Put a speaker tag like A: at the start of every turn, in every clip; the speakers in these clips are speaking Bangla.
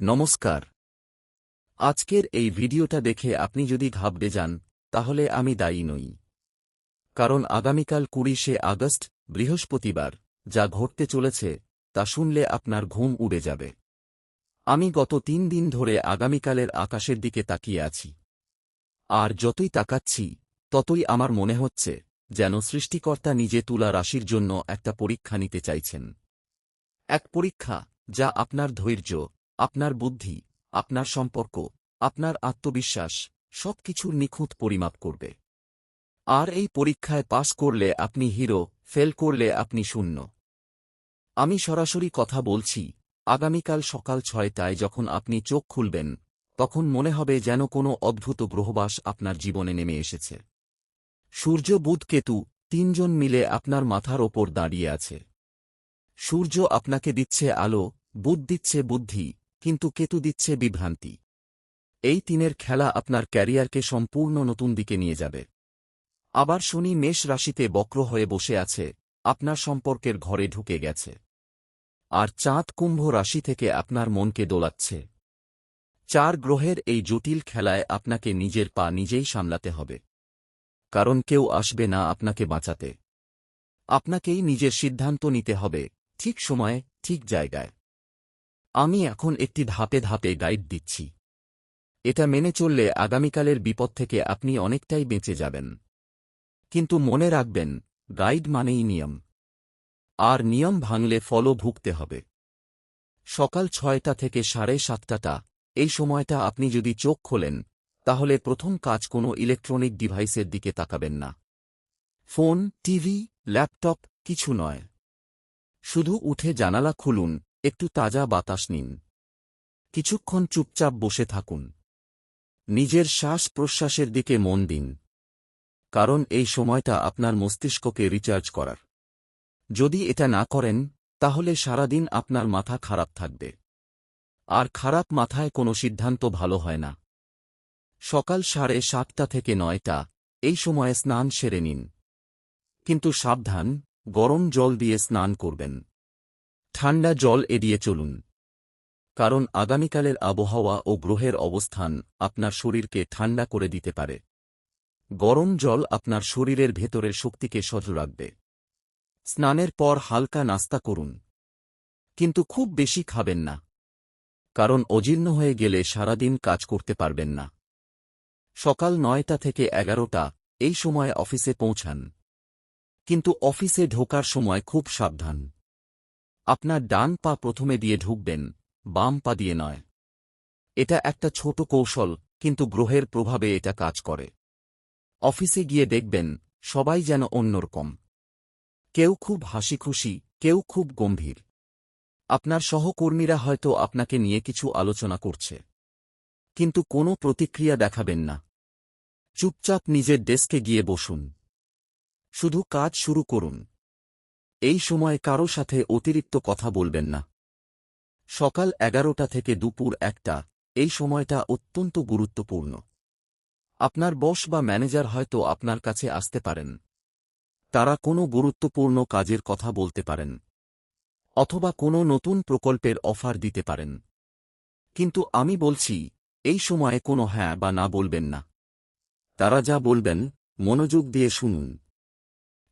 A: নমস্কার। আজকের এই ভিডিওটা দেখে আপনি যদি ঘাবড়ে যান তাহলে আমি দায়ী নই। কারণ আগামীকাল ২০শে আগস্ট বৃহস্পতিবার যা ঘটতে চলেছে তা শুনলে আপনার ঘুম উড়ে যাবে। আমি গত ৩ দিন ধরে আগামীকালের আকাশের দিকে তাকিয়ে আছি। আর যতই তাকাচ্ছি ততই আমার মনে হচ্ছে যেন সৃষ্টিকর্তা নিজে তুলা রাশির জন্য একটা পরীক্ষা নিতে চাইছেন। এক পরীক্ষা যা আপনার ধৈর্য, আপনার বুদ্ধি, আপনার সম্পর্ক, আপনার আত্মবিশ্বাস সবকিছুর নিখুঁত পরিমাপ করবে। আর এই পরীক্ষায় পাস করলে আপনি হিরো, ফেল করলে আপনি শূন্য। আমি সরাসরি কথা বলছি, আগামীকাল সকাল ৬টায় যখন আপনি চোখ খুলবেন তখন মনে হবে যেন কোনো অদ্ভুত গ্রহবাস আপনার জীবনে নেমে এসেছে। সূর্য, বুধ, কেতু ৩ জন মিলে আপনার মাথার ওপর দাঁড়িয়ে আছে। সূর্য আপনাকে দিচ্ছে আলো, বুধ দিচ্ছে বুদ্ধি, কিন্তু কেতু দিচ্ছে বিভ্রান্তি। এই তিনের খেলা আপনার ক্যারিয়ারকে সম্পূর্ণ নতুন দিকে নিয়ে যাবে। আবার শনি মেষ রাশিতে বক্র হয়ে বসে আছে, আপনার সম্পর্কের ঘরে ঢুকে গেছে। আর চাঁদ কুম্ভ রাশি থেকে আপনার মনকে দোলাচ্ছে। ৪ গ্রহের এই জটিল খেলায় আপনাকে নিজের পা নিজেই সামলাতে হবে। কারণ কেউ আসবে না আপনাকে বাঁচাতে। আপনাকেই নিজের সিদ্ধান্ত নিতে হবে, ঠিক সময়ে, ঠিক জায়গায়। আমি এখন একটি ধাপে ধাপে গাইড দিচ্ছি। এটা মেনে চললে আগামীকালের বিপদ থেকে আপনি অনেকটাই বেঁচে যাবেন। কিন্তু মনে রাখবেন, গাইড মানেই নিয়ম। আর নিয়ম ভাঙলে ফলও ভুগতে হবে। সকাল ৬টা থেকে ৭:৩০ এই সময়টা আপনি যদি চোখ খোলেন তাহলে প্রথম কাজ কোনো ইলেকট্রনিক ডিভাইসের দিকে তাকাবেন না। ফোন, টিভি, ল্যাপটপ কিছু নয়। শুধু উঠে জানালা খুলুন, একটু তাজা বাতাস নিন। কিছুক্ষণ চুপচাপ বসে থাকুন। নিজের শ্বাস প্রশ্বাসের দিকে মন দিন। কারণ এই সময়টা আপনার মস্তিষ্ককে রিচার্জ করার। যদি এটা না করেন তাহলে সারাদিন আপনার মাথা খারাপ থাকবে। আর খারাপ মাথায় কোনো সিদ্ধান্ত ভালো হয় না। সকাল ৭:৩০ থেকে ৯টা এই সময়ে স্নান সেরে নিন। কিন্তু সাবধান, গরম জল দিয়ে স্নান করবেন। ঠান্ডা জল এড়িয়ে চলুন। কারণ আগামীকালের আবহাওয়া ও গ্রহের অবস্থান আপনার শরীরকে ঠান্ডা করে দিতে পারে। গরম জল আপনার শরীরের ভেতরের শক্তিকে সজল রাখবে। স্নানের পর হালকা নাস্তা করুন। কিন্তু খুব বেশি খাবেন না। কারণ অজীর্ণ হয়ে গেলে সারাদিন কাজ করতে পারবেন না। সকাল ৯টা থেকে ১১টা এই সময়ে অফিসে পৌঁছান। কিন্তু অফিসে ঢোকার সময় খুব সাবধান। আপনার ডান পা প্রথমে দিয়ে ঢুকবেন, বাম পা দিয়ে নয়। এটা একটা ছোট কৌশল, কিন্তু গ্রহের প্রভাবে এটা কাজ করে। অফিসে গিয়ে দেখবেন সবাই যেন অন্যরকম। কেউ খুব হাসিখুশি, কেউ খুব গম্ভীর। আপনার সহকর্মীরা হয়তো আপনাকে নিয়ে কিছু আলোচনা করছে। কিন্তু কোনো প্রতিক্রিয়া দেখাবেন না। চুপচাপ নিজের ডেস্কে গিয়ে বসুন। শুধু কাজ শুরু করুন। এই সময় কারো সাথে অতিরিক্ত কথা বলবেন না। সকাল ১১টা থেকে দুপুর ১টা এই সময়টা অত্যন্ত গুরুত্বপূর্ণ। আপনার বস বা ম্যানেজার হয়তো আপনার কাছে আসতে পারেন। তারা কোনো গুরুত্বপূর্ণ কাজের কথা বলতে পারেন। অথবা কোনো নতুন প্রকল্পের অফার দিতে পারেন। কিন্তু আমি বলছি, এই সময়ে কোনো হ্যাঁ বা না বলবেন না। তারা যা বলবেন মনোযোগ দিয়ে শুনুন।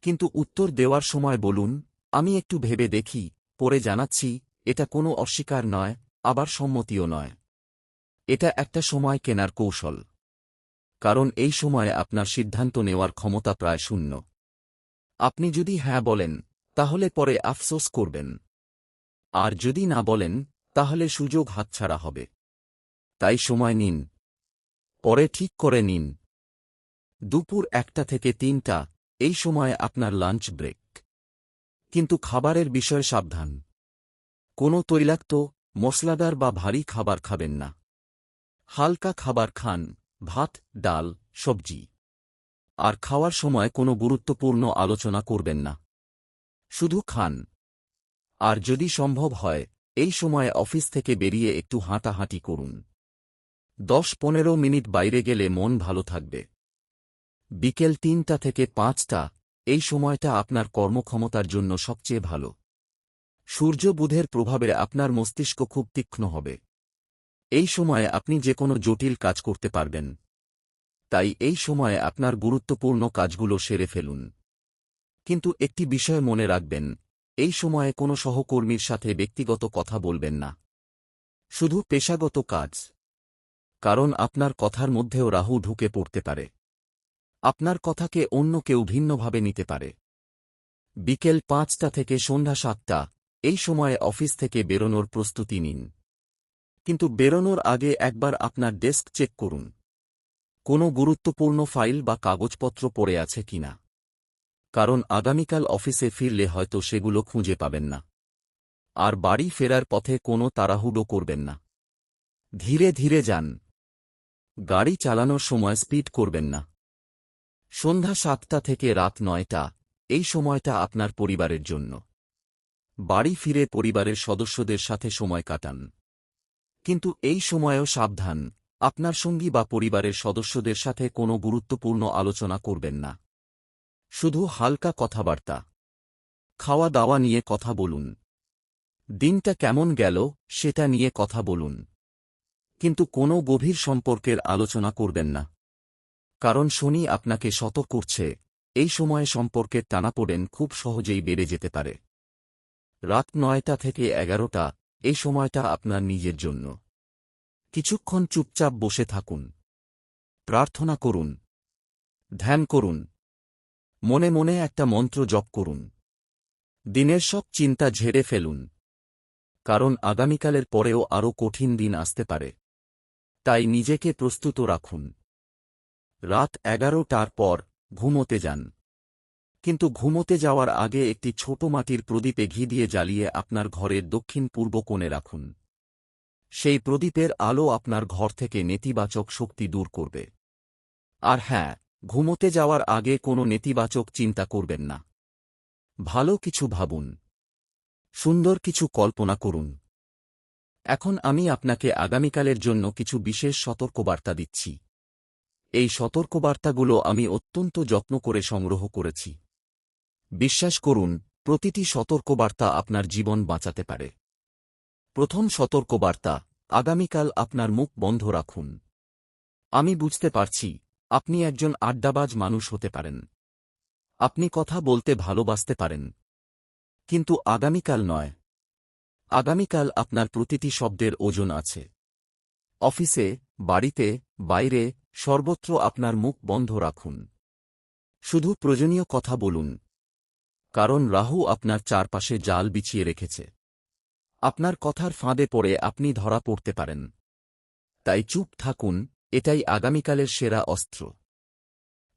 A: কিন্তু উত্তর দেওয়ার সময় বলুন, আমি একটু ভেবে দেখি, পরে জানাচ্ছি। এটা কোনো অস্বীকার নয়, আবার সম্মতিও নয়। এটা একটা সময় কেনার কৌশল। কারণ এই সময়ে আপনার সিদ্ধান্ত নেওয়ার ক্ষমতা প্রায় শূন্য। আপনি যদি হ্যাঁ বলেন তাহলে পরে আফসোস করবেন। আর যদি না বলেন তাহলে সুযোগ হাতছাড়া হবে। তাই সময় নিন। পরে ঠিক করে নিন। দুপুর ১টা থেকে ৩টা এই সময়ে আপনার লাঞ্চ ব্রেক। কিন্তু খাবারের বিষয়ে সাবধান। কোনো তৈলাক্ত, মশলাদার বা ভারী খাবার খাবেন না। হালকা খাবার খান, ভাত, ডাল, সবজি। আর খাওয়ার সময় কোনো গুরুত্বপূর্ণ আলোচনা করবেন না। শুধু খান। আর যদি সম্ভব হয় এই সময়ে অফিস থেকে বেরিয়ে একটু হাঁটাহাঁটি করুন। ১০-১৫ মিনিট বাইরে গেলে মন ভালো থাকবে। বিকেল ৩টা থেকে ৫টা এই সময়টা আপনার কর্মক্ষমতার জন্য সবচেয়ে ভালো। সূর্য বুধের প্রভাবে আপনার মস্তিষ্ক খুব তীক্ষ্ণ হবে। এই সময়ে আপনি যে কোনো জটিল কাজ করতে পারবেন। তাই এই সময়ে আপনার গুরুত্বপূর্ণ কাজগুলো সেরে ফেলুন। কিন্তু একটি বিষয় মনে রাখবেন, এই সময়ে কোনো সহকর্মীর সাথে ব্যক্তিগত কথা বলবেন না। শুধু পেশাগত কাজ। কারণ আপনার কথার মধ্যেও রাহু ঢুকে পড়তে পারে। আপনার কথাকে অন্য কেউ ভিন্নভাবে নিতে পারে। বিকেল ৫টা থেকে সন্ধ্যা ৭টা, এই সময়ে অফিস থেকে বেরোনোর প্রস্তুতি নিন। কিন্তু বেরোনোর আগে একবার আপনার ডেস্ক চেক করুন। কোনো গুরুত্বপূর্ণ ফাইল বা কাগজপত্র পড়ে আছে কিনা। কারণ আগামীকাল অফিসে ফিরলে হয়তো সেগুলো খুঁজে পাবেন না। আর বাড়ি ফেরার পথে কোনো তাড়াহুড়ো করবেন না। ধীরে ধীরে যান। গাড়ি চালানোর সময় স্পিড করবেন না। সন্ধ্যা ৭টা থেকে রাত ৯টা, এই সময়টা আপনার পরিবারের জন্য। বাড়ি ফিরে পরিবারের সদস্যদের সাথে সময় কাটান। কিন্তু এই সময়েও সাবধান, আপনার সঙ্গী বা পরিবারের সদস্যদের সাথে কোনো গুরুত্বপূর্ণ আলোচনা করবেন না। শুধু হালকা কথাবার্তা। খাওয়া দাওয়া নিয়ে কথা বলুন। দিনটা কেমন গেল সেটা নিয়ে কথা বলুন। কিন্তু কোনো গভীর সম্পর্কের আলোচনা করবেন না। কারণ শনি আপনাকে সতর্ক করছে, এই সময়ে সম্পর্কের টানাপোড়েন খুব সহজেই বেড়ে যেতে পারে। রাত ৯টা থেকে ১১টা, এই সময়টা আপনার নিজের জন্য। কিছুক্ষণ চুপচাপ বসে থাকুন। প্রার্থনা করুন। ধ্যান করুন। মনে মনে একটা মন্ত্র জপ করুন। দিনের সব চিন্তা ঝেড়ে ফেলুন। কারণ আগামীকালের পরেও আরও কঠিন দিন আসতে পারে। তাই নিজেকে প্রস্তুত রাখুন। রাত ১১টার পর ঘুমোতে যান। কিন্তু ঘুমোতে যাওয়ার আগে একটি ছোট মাটির প্রদীপে ঘি দিয়ে জ্বালিয়ে আপনার ঘরের দক্ষিণ পূর্ব কোণে রাখুন। সেই প্রদীপের আলো আপনার ঘর থেকে নেতিবাচক শক্তি দূর করবে। আর হ্যাঁ, ঘুমোতে যাওয়ার আগে কোনো নেতিবাচক চিন্তা করবেন না। ভালো কিছু ভাবুন। সুন্দর কিছু কল্পনা করুন। এখন আমি আপনাকে আগামীকালের জন্য কিছু বিশেষ সতর্কবার্তা দিচ্ছি। এই সতর্কবার্তাগুলো আমি অত্যন্ত যত্ন করে সংগ্রহ করেছি। বিশ্বাস করুন, প্রতিটি সতর্কবার্তা আপনার জীবন বাঁচাতে পারে। প্রথম সতর্কবার্তা, আগামীকাল আপনার মুখ বন্ধ রাখুন। আমি বুঝতে পারছি, আপনি একজন আড্ডাবাজ মানুষ হতে পারেন। আপনি কথা বলতে ভালোবাসতে পারেন। কিন্তু আগামীকাল নয়। আগামীকাল আপনার প্রতিটি শব্দের ওজন আছে। অফিসে, বাড়িতে, বাইরে, সর্বত্র আপনার মুখ বন্ধ রাখুন। শুধু প্রয়োজনীয় কথা বলুন। কারণ রাহু আপনার চারপাশে জাল বিছিয়ে রেখেছে। আপনার কথার ফাঁদে পড়ে আপনি ধরা পড়তে পারেন। তাই চুপ থাকুন, এটাই আগামীকালের সেরা অস্ত্র।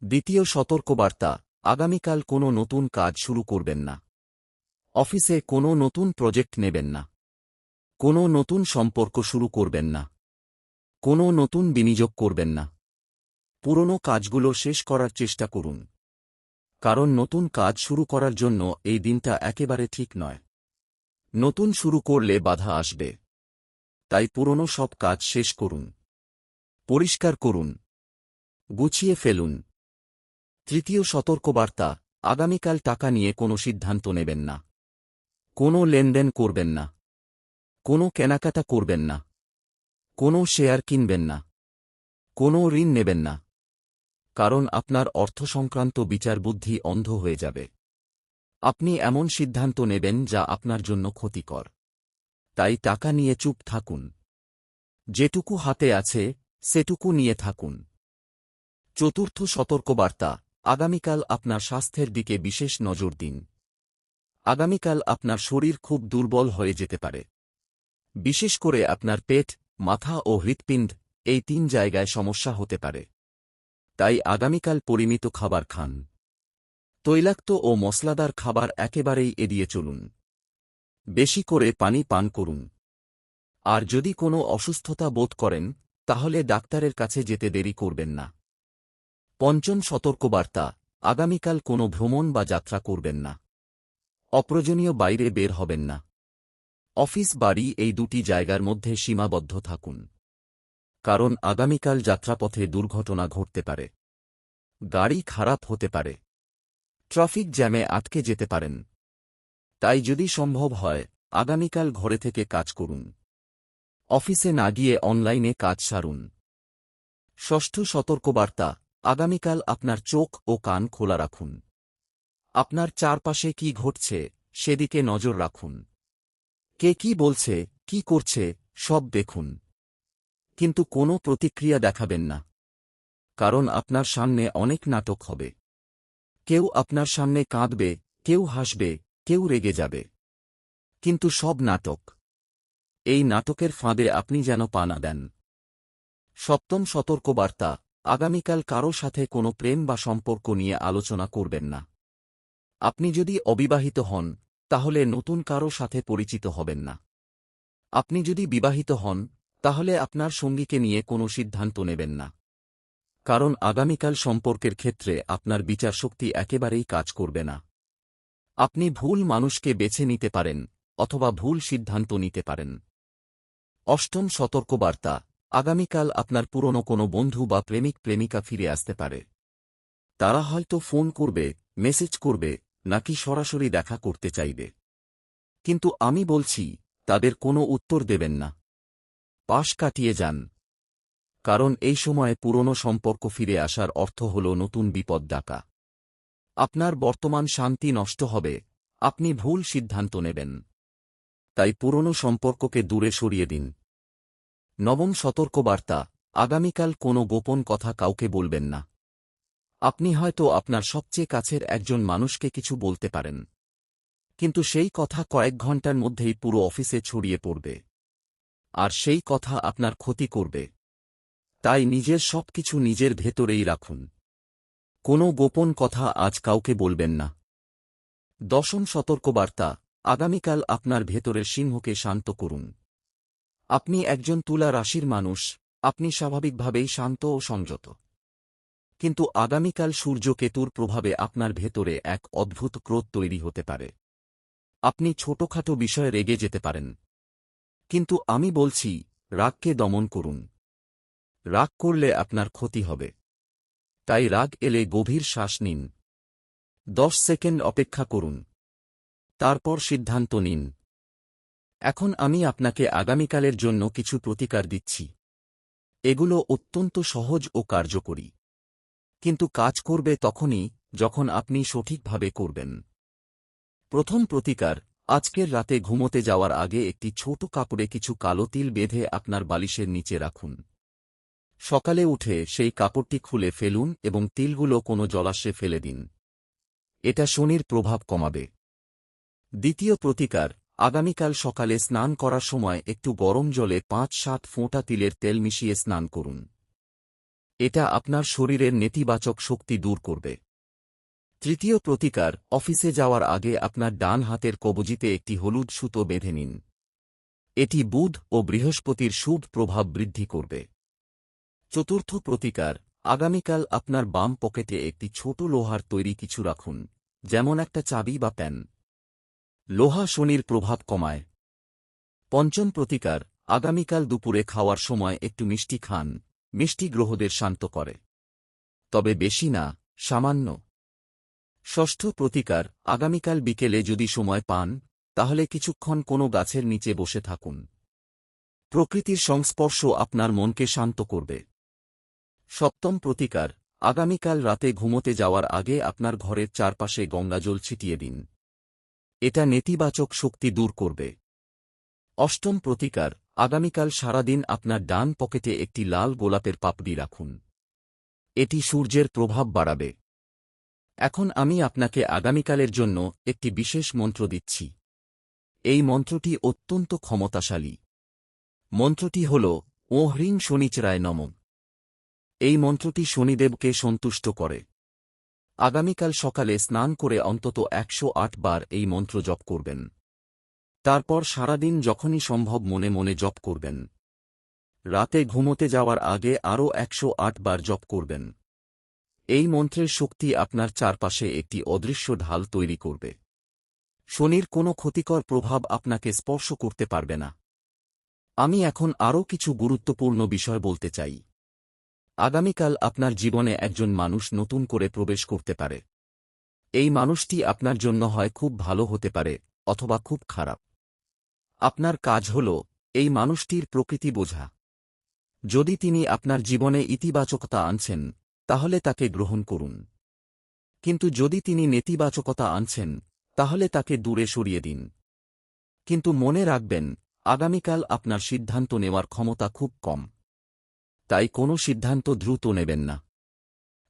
A: দ্বিতীয় সতর্কবার্তা, আগামীকাল কোনো নতুন কাজ শুরু করবেন না। অফিসে কোনো নতুন প্রজেক্ট নেবেন না। কোনো নতুন সম্পর্ক শুরু করবেন না। কোনো নতুন বিনিয়োগ করবেন না। পুরনো কাজগুলো শেষ করার চেষ্টা করুন। কারণ নতুন কাজ শুরু করার জন্য এই দিনটা একেবারে ঠিক নয়। নতুন শুরু করলে বাধা আসবে। তাই পুরনো সব কাজ শেষ করুন। পরিষ্কার করুন। গুছিয়ে ফেলুন। তৃতীয় সতর্কবার্তা, আগামীকাল টাকা নিয়ে কোনো সিদ্ধান্ত নেবেন না। কোনো লেনদেন করবেন না। কোনো কেনাকাটা করবেন না। কোনো শেয়ার কিনবেন না। কোনো ঋণ নেবেন না। কারণ আপনার অর্থ সংক্রান্ত বিচারবুদ্ধি অন্ধ হয়ে যাবে। আপনি এমন সিদ্ধান্ত নেবেন যা আপনার জন্য ক্ষতিকর। তাই টাকা নিয়ে চুপ থাকুন। যেটুকু হাতে আছে সেটুকু নিয়ে থাকুন। চতুর্থ সতর্কবার্তা, আগামীকাল আপনার স্বাস্থ্যের দিকে বিশেষ নজর দিন। আগামীকাল আপনার শরীর খুব দুর্বল হয়ে যেতে পারে। বিশেষ করে আপনার পেট, মাথা ও হৃৎপিণ্ড, এই ৩ জায়গায় সমস্যা হতে পারে। তাই আগামীকাল পরিমিত খাবার খান। তৈলাক্ত ও মশলাদার খাবার একেবারেই এড়িয়ে চলুন। বেশি করে পানি পান করুন। আর যদি কোনো অসুস্থতা বোধ করেন, তাহলে ডাক্তারের কাছে যেতে দেরি করবেন না। পঞ্চম সতর্কবার্তা, আগামীকাল কোনো ভ্রমণ বা যাত্রা করবেন না। অপ্রয়োজনীয় বাইরে বের হবেন না। অফিস বাড়ি এই দুটি জায়গার মধ্যে সীমাবদ্ধ থাকুন। কারণ আগামীকাল যাত্রাপথে দুর্ঘটনা ঘটতে পারে। গাড়ি খারাপ হতে পারে। ট্রাফিক জ্যামে আটকে যেতে পারেন। তাই যদি সম্ভব হয়, আগামীকাল ঘরে থেকে কাজ করুন। অফিসে না গিয়ে অনলাইনে কাজ সারুন। ষষ্ঠ সতর্কবার্তা, আগামীকাল আপনার চোখ ও কান খোলা রাখুন। আপনার চারপাশে কি ঘটছে সেদিকে নজর রাখুন। কে কি বলছে, কি করছে, সব দেখুন। কিন্তু কোনো প্রতিক্রিয়া দেখাবেন না। কারণ আপনার সামনে অনেক নাটক হবে। কেউ আপনার সামনে কাঁদবে, কেউ হাসবে, কেউ রেগে যাবে। কিন্তু সব নাটক। এই নাটকের ফাঁদে আপনি যেন পা না দেন। সপ্তম সতর্কবার্তা, আগামীকাল কারো সাথে কোনো প্রেম বা সম্পর্ক নিয়ে আলোচনা করবেন না। আপনি যদি অবিবাহিত হন, তাহলে নতুন কারো সাথে পরিচিত হবেন না। আপনি যদি বিবাহিত হন, তাহলে আপনার সঙ্গীকে নিয়ে কোনো সিদ্ধান্ত নেবেন না। কারণ আগামীকাল সম্পর্কের ক্ষেত্রে আপনার বিচারশক্তি একেবারেই কাজ করবে না। আপনি ভুল মানুষকে বেছে নিতে পারেন, অথবা ভুল সিদ্ধান্ত নিতে পারেন। অষ্টম সতর্কবার্তা, আগামীকাল আপনার পুরনো কোনো বন্ধু বা প্রেমিক প্রেমিকা ফিরে আসতে পারে। তারা হয়তো ফোন করবে, মেসেজ করবে, নাকি সরাসরি দেখা করতে চাইবে। কিন্তু আমি বলছি, তাদের কোনো উত্তর দেবেন না। পাশ কাটিয়ে যান। কারণ এই সময়ে পুরনো সম্পর্ক ফিরে আসার অর্থ হল নতুন বিপদ ডাকা। আপনার বর্তমান শান্তি নষ্ট হবে, আপনি ভুল সিদ্ধান্ত নেবেন। তাই পুরনো সম্পর্ককে দূরে সরিয়ে দিন। নবম সতর্কবার্তা, আগামীকাল কোনো গোপন কথা কাউকে বলবেন না। আপনি হয়তো আপনার সবচেয়ে কাছের একজন মানুষকে কিছু বলতে পারেন। কিন্তু সেই কথা কয়েক ঘন্টার মধ্যেই পুরো অফিসে ছড়িয়ে পড়বে। আর সেই কথা আপনার ক্ষতি করবে। তাই নিজের সবকিছু নিজের ভেতরেই রাখুন। কোনো গোপন কথা আজ কাউকে বলবেন না। দশম সতর্কবার্তা, আগামীকাল আপনার ভেতরের সিংহকে শান্ত করুন। আপনি একজন তুলা রাশির মানুষ, আপনি স্বাভাবিকভাবেই শান্ত ও সংযত। কিন্তু আগামীকাল সূর্য কেতুর প্রভাবে আপনার ভেতরে এক অদ্ভুত ক্রোধ তৈরি হতে পারে। আপনি ছোটখাটো বিষয়ে রেগে যেতে পারেন। কিন্তু আমি বলছি, রাগকে দমন করুন। রাগ করলে আপনার ক্ষতি হবে। তাই রাগ এলে গভীর শ্বাস নিন। 10 সেকেন্ড অপেক্ষা করুন। তারপর সিদ্ধান্ত নিন। এখন আমি আপনাকে আগামীকালের জন্য কিছু প্রতিকার দিচ্ছি। এগুলো অত্যন্ত সহজ ও কার্যকরী। কিন্তু কাজ করবে তখনই, যখন আপনি সঠিকভাবে করবেন। প্রথম প্রতিকার, আজকের রাতে ঘুমোতে যাওয়ার আগে একটি ছোট কাপড়ে কিছু কালো তিল বেঁধে আপনার বালিশের নিচে রাখুন। সকালে উঠে সেই কাপড়টি খুলে ফেলুন এবং তিলগুলো কোনো জলাশয়ে ফেলে দিন। এটা শনির প্রভাব কমাবে। দ্বিতীয় প্রতিকার, আগামীকাল সকালে স্নান করার সময় একটু গরম জলে 5-7 ফোঁটা তিলের তেল মিশিয়ে স্নান করুন। এটা আপনার শরীরের নেতিবাচক শক্তি দূর করবে। তৃতীয় প্রতিকার, অফিসে যাওয়ার আগে আপনার ডান হাতের কবজিতে একটি হলুদ সুতো বেঁধে নিন। এটি বুধ ও বৃহস্পতির শুভ প্রভাব বৃদ্ধি করবে। চতুর্থ প্রতিকার, আগামীকাল আপনার বাম পকেটে একটি ছোট লোহার তৈরি কিছু রাখুন, যেমন একটা চাবি বা প্যান। লোহা শনির প্রভাব কমায়। পঞ্চম প্রতিকার, আগামীকাল দুপুরে খাওয়ার সময় একটু মিষ্টি খান। মিষ্টি গ্রহদের শান্ত করে। তবে বেশি না, সামান্য। ষষ্ঠ প্রতিকার, আগামীকাল বিকেলে যদি সময় পান, তাহলে কিছুক্ষণ কোনো গাছের নিচে বসে থাকুন। প্রকৃতির সংস্পর্শ আপনার মনকে শান্ত করবে। সপ্তম প্রতিকার, আগামীকাল রাতে ঘুমোতে যাওয়ার আগে আপনার ঘরের চারপাশে গঙ্গাজল ছিটিয়ে দিন। এটা নেতিবাচক শক্তি দূর করবে। অষ্টম প্রতিকার, আগামীকাল সারাদিন আপনার ডান পকেটে একটি লাল গোলাপের পাপড়ি রাখুন। এটি সূর্যের প্রভাব বাড়াবে। এখন আমি আপনাকে আগামীকালের জন্য একটি বিশেষ মন্ত্র দিচ্ছি। এই মন্ত্রটি অত্যন্ত ক্ষমতাশালী। মন্ত্রটি হল ওঁ হ্রিং শনিচরায় নমঃ। এই মন্ত্রটি শনিদেবকে সন্তুষ্ট করে। আগামীকাল সকালে স্নান করে অন্তত 108 বার এই মন্ত্র জপ করবেন। তারপর সারাদিন যখনই সম্ভব মনে মনে জপ করবেন। রাতে ঘুমোতে যাওয়ার আগে আরও 108 বার জপ করবেন। এই মন্ত্রের শক্তি আপনার চারপাশে একটি অদৃশ্য ঢাল তৈরি করবে। শনির কোনো ক্ষতিকর প্রভাব আপনাকে স্পর্শ করতে পারবে না। আমি এখন আরও কিছু গুরুত্বপূর্ণ বিষয় বলতে চাই। আগামীকাল আপনার জীবনে একজন মানুষ নতুন করে প্রবেশ করতে পারে। এই মানুষটি আপনার জন্য হয় খুব ভালো হতে পারে, অথবা খুব খারাপ। আপনার কাজ হল এই মানুষটির প্রকৃতি বোঝা। যদি তিনি আপনার জীবনে ইতিবাচকতা আনছেন তাহলে তাকে গ্রহণ করুন, কিন্তু যদি তিনি নেতিবাচকতা আনছেন তাহলে তাকে দূরে সরিয়ে দিন। কিন্তু মনে রাখবেন, আগামীকাল আপনার সিদ্ধান্ত নেওয়ার ক্ষমতা খুব কম। তাই কোনো সিদ্ধান্ত দ্রুত নেবেন না।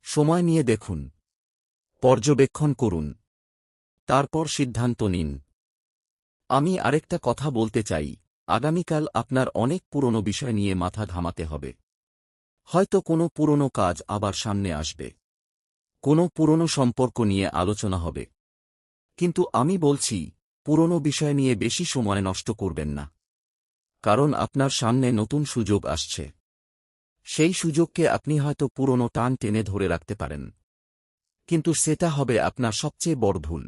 A: সময় নিয়ে দেখুন, পর্যবেক্ষণ করুন, তারপর সিদ্ধান্ত নিন। আমি আরেকটা কথা বলতে চাই, আগামীকাল আপনার অনেক পুরনো বিষয় নিয়ে মাথা ঘামাতে হবে। হয়তো কোনো পুরনো কাজ আবার সামনে আসবে, কোনো পুরনো সম্পর্ক নিয়ে আলোচনা হবে। কিন্তু আমি বলছি, পুরনো বিষয় নিয়ে বেশি সময় নষ্ট করবেন না, কারণ আপনার সামনে নতুন সুযোগ আসছে। সেই সুযোগকে আপনি হয়তো পুরনো টান টেনে ধরে রাখতে পারেন, কিন্তু সেটা হবে আপনার সবচেয়ে বড় ভুল।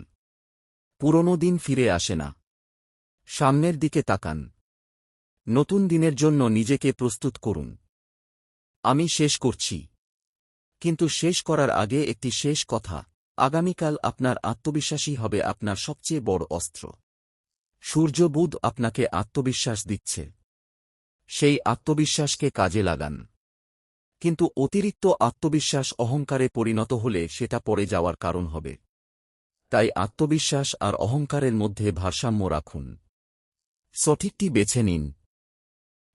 A: পুরনো দিন ফিরে আসে না। সামনের দিকে তাকান। নতুন দিনের জন্য নিজেকে প্রস্তুত করুন। আমি শেষ করছি, কিন্তু শেষ করার আগে একটি শেষ কথা। আগামীকাল আপনার আত্মবিশ্বাসী হবে আপনার সবচেয়ে বড় অস্ত্র। সূর্য বুধ আপনাকে আত্মবিশ্বাস দিচ্ছে। সেই আত্মবিশ্বাসকে কাজে লাগান। কিন্তু অতিরিক্ত আত্মবিশ্বাস অহংকারে পরিণত হলে সেটা পড়ে যাওয়ার কারণ হবে। তাই আত্মবিশ্বাস আর অহংকারের মধ্যে ভারসাম্য রাখুন। সঠিকটি বেছে নিন।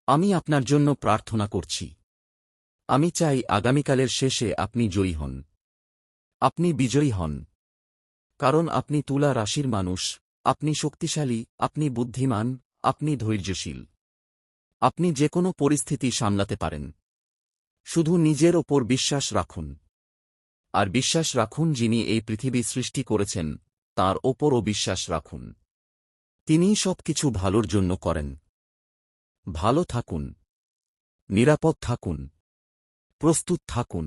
A: আমি আপনার জন্য প্রার্থনা করছি। আমি চাই আগামীকালের শেষে আপনি জয়ী হন। আপনি বিজয়ী হন, কারণ আপনি তুলা রাশির মানুষ। আপনি শক্তিশালী, আপনি বুদ্ধিমান, আপনি ধৈর্যশীল। আপনি যে কোনো পরিস্থিতি সামলাতে পারেন। শুধু নিজের ওপর বিশ্বাস রাখুন। আর বিশ্বাস রাখুন, যিনি এই পৃথিবী সৃষ্টি করেছেন তাঁর ওপরও বিশ্বাস রাখুন। তিনিই সবকিছু ভালোর জন্য করেন। ভালো থাকুন, নিরাপদ থাকুন, প্রস্তুত থাকুন।